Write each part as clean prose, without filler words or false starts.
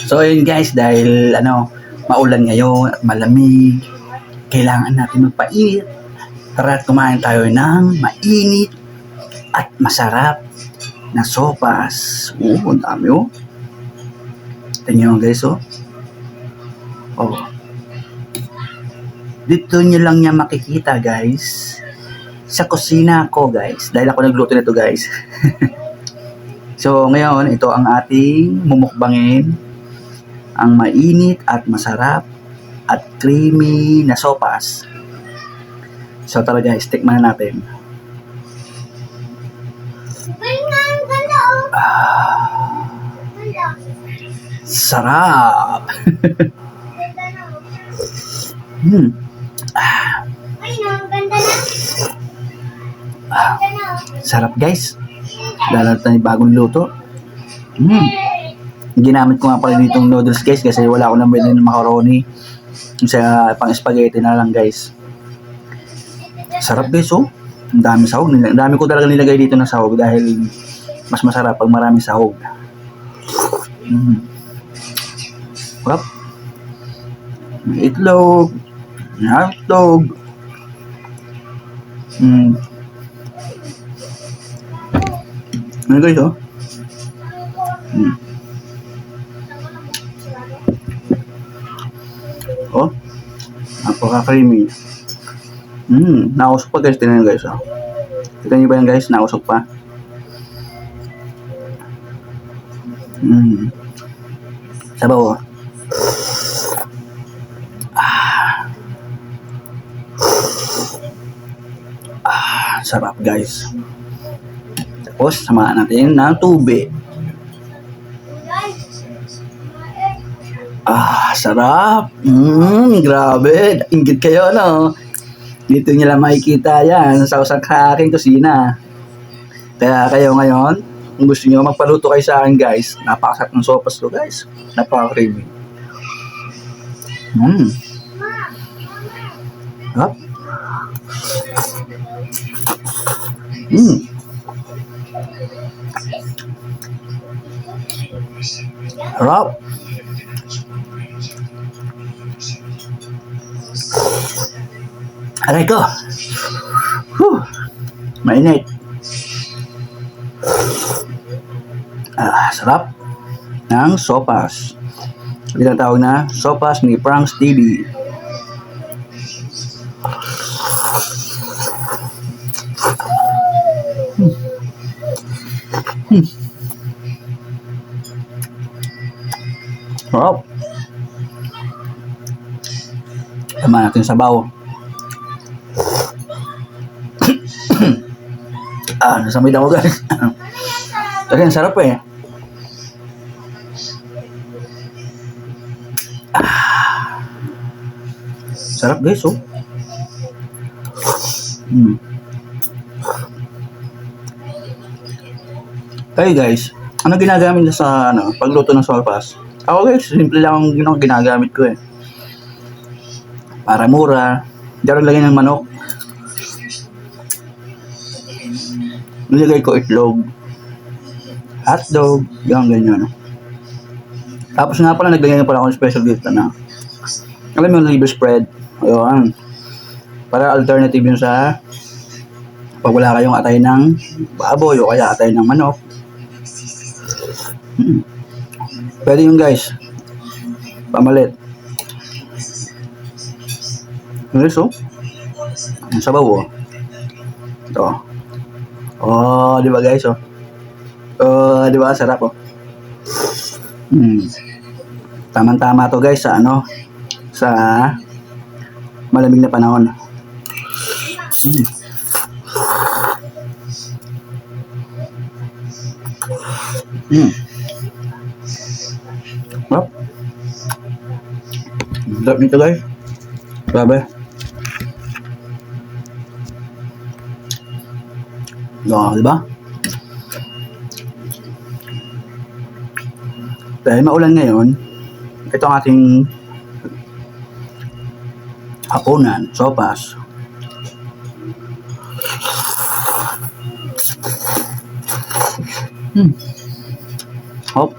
So ayun guys, dahil maulan ngayon at malamig, kailangan natin magpainit. Tara kumain tayo ng mainit at masarap na sopas. Ang dami oh. Tingnan nyo guys oh. Oh. Dito nyo lang niya makikita guys. Sa kusina ko guys. Dahil ako nagluto nito guys. So ngayon, ito ang ating mumukbangin. Ang mainit at masarap at creamy na sopas. So tara guys, tikman na natin. Sarap! Sarap guys. Lalo na yung bagong luto. Ginamit ko nga pala ditong noodles guys kasi wala akong nabili ng macaroni. Sa pang spaghetti na lang guys. Sarap guys oh. Ang dami sahog. Ang dami ko talaga nilagay dito na sahog dahil mas masarap pag marami sahog. Sarap. Itlog. Hotdog. Ano guys oh? Oh, napaka-creamy. Nausok pa guys, tingnan nyo guys oh. Kita nyo ba yan guys, nausok pa. Sabaw oh. Sarap guys. Tapos samahan natin ng tubig. Sarap. Grabe. Ingit kayo no. Dito nyo lang makikita yan sa aking kusina. Kaya kayo ngayon, kung gusto nyo magpaluto kayo sa akin guys, napakasarap ng sopas ko guys. Napaka-creamy. Sarap. Sarap. Aray ko. Mainit. Sarap ng sopas. Ito tawag na sopas ni Franks TV. Sarap. Tama natin sabaw. Nasamid ako guys. Kasi ang sarap eh. Sarap guys oh. Kayo guys, ano ginagamit nyo sa pagluto ng sopas? Ako guys, simple lang ang ginagamit ko eh. Para mura. Diyan lagay ng manok. Nilagay ko itlog. Hotdog. Yung ganyan. Tapos nga pala, naglagay na pala ako ng special gift na. Alam mo yung liver spread. Ayun. Para alternative yun sa pag wala kayong atay ng baboy o kaya atay ng manok. Pwede yun guys. Pamalit. Yes oh. Ang sabaw oh. Ito. Oh, di ba guys oh? Di ba sarap oh. Tama-tama to guys sa sa malamig na panahon. Sarap nito guys. Grabe. Di ba? Dahil maulan ngayon, ito ang ating hapunan, sopas. Hop.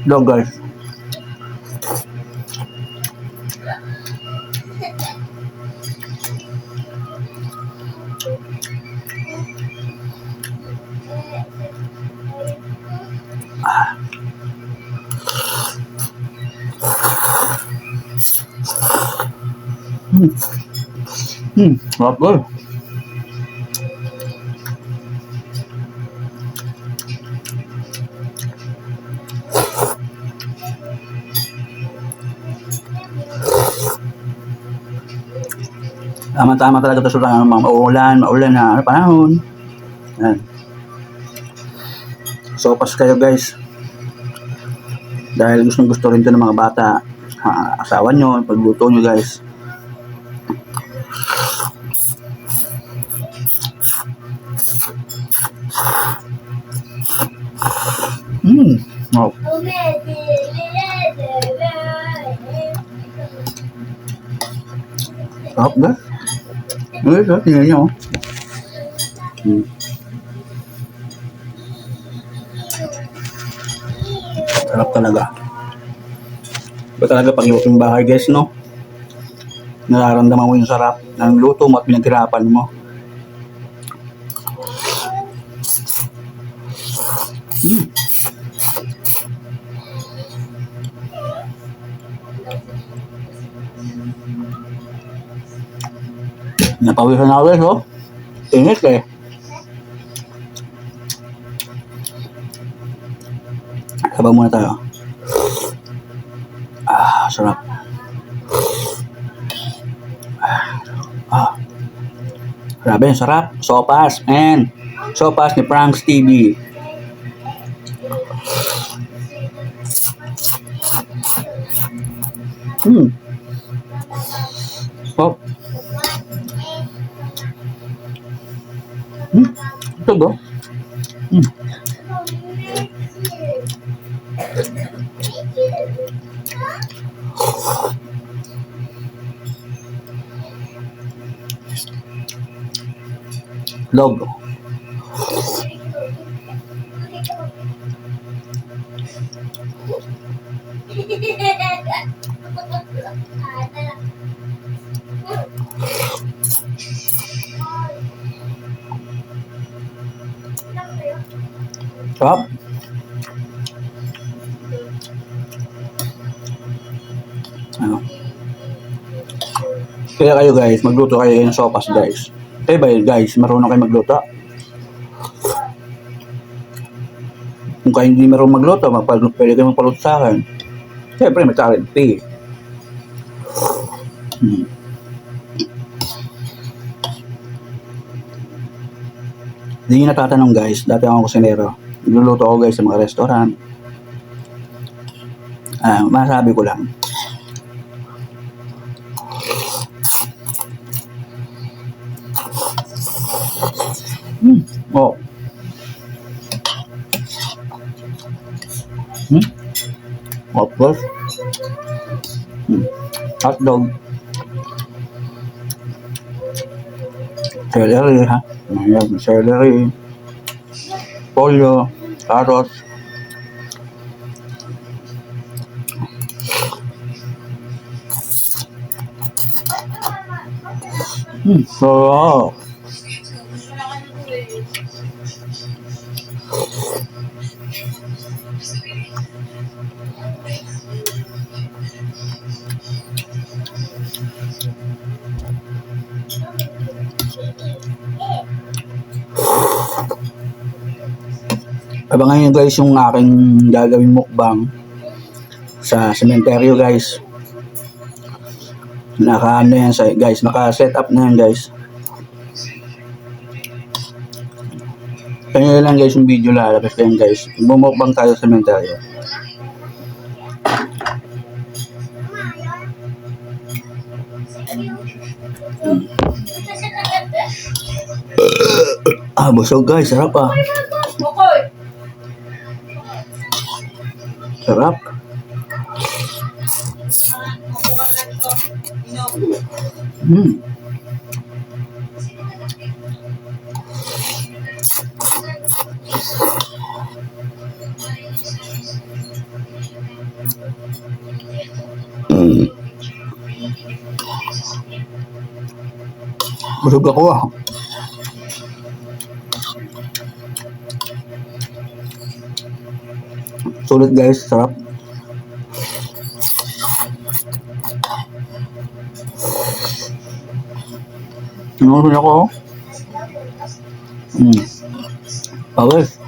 Dog guys. Sarap guys. Tama-tama talaga ito sa mga maulan na panahon. Yan. So, pas kayo guys. Dahil gusto rin ito ng mga bata. Asawa nyo, pagluto nyo guys. Oh. Sarap guys. Tingnan nyo. Sarap talaga. Ba talaga pagluto yung bahay guys, no? Nararamdaman mo yung sarap ng luto mo at pinaghirapan mo. Napawisan na guys, oh. Init eh. Sabaw muna tayo. Sarap. Grabe, sarap. Sopas, man. Sopas ni Franks TV. Oh. Ito ba? Log. Sarap. Kaya kayo guys, magluto kayo ng sopas guys. Kayo ba guys, marunong kayo magluto? Kung kayo hindi marunong magluto, pwede kayo magpaluto sa akin. Siyempre, may talent fee. Hindi nyo natatanong guys, dati akong kusinero. Nagluluto ako guys sa mga restaurant. Masabi ko lang. Oh. Of course. Hot dog. Celery ha. Ayan, celery. Pollo. Carrots. So, abangan nyo guys yung aking gagawing mukbang sa sementeryo guys. Naka-ano yan guys, naka-set up na yan guys. Kanya lang guys yung video lalabas yan guys. Bumukbang tayo sa sementeryo. Busog guys, sarap ah. Sarap. Busog ako ah. Sulit guys, sarap. Tinulun ako oh. Pawis.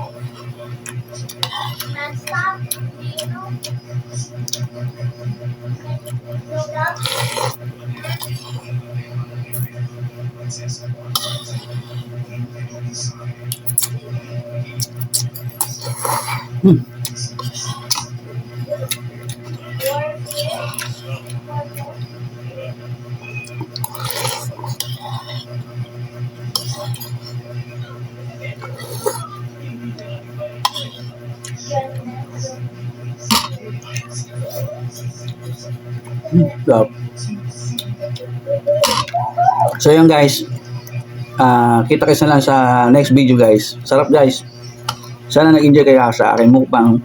Sarap. So yun guys, kita kasi lang sa next video guys. Sarap guys. Sana nag-enjoy kayo sa aking mukbang.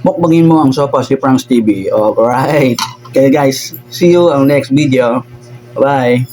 Mukbangin mo ang sopa si Franks TV. Alright. Okay guys, see you on next video. Bye.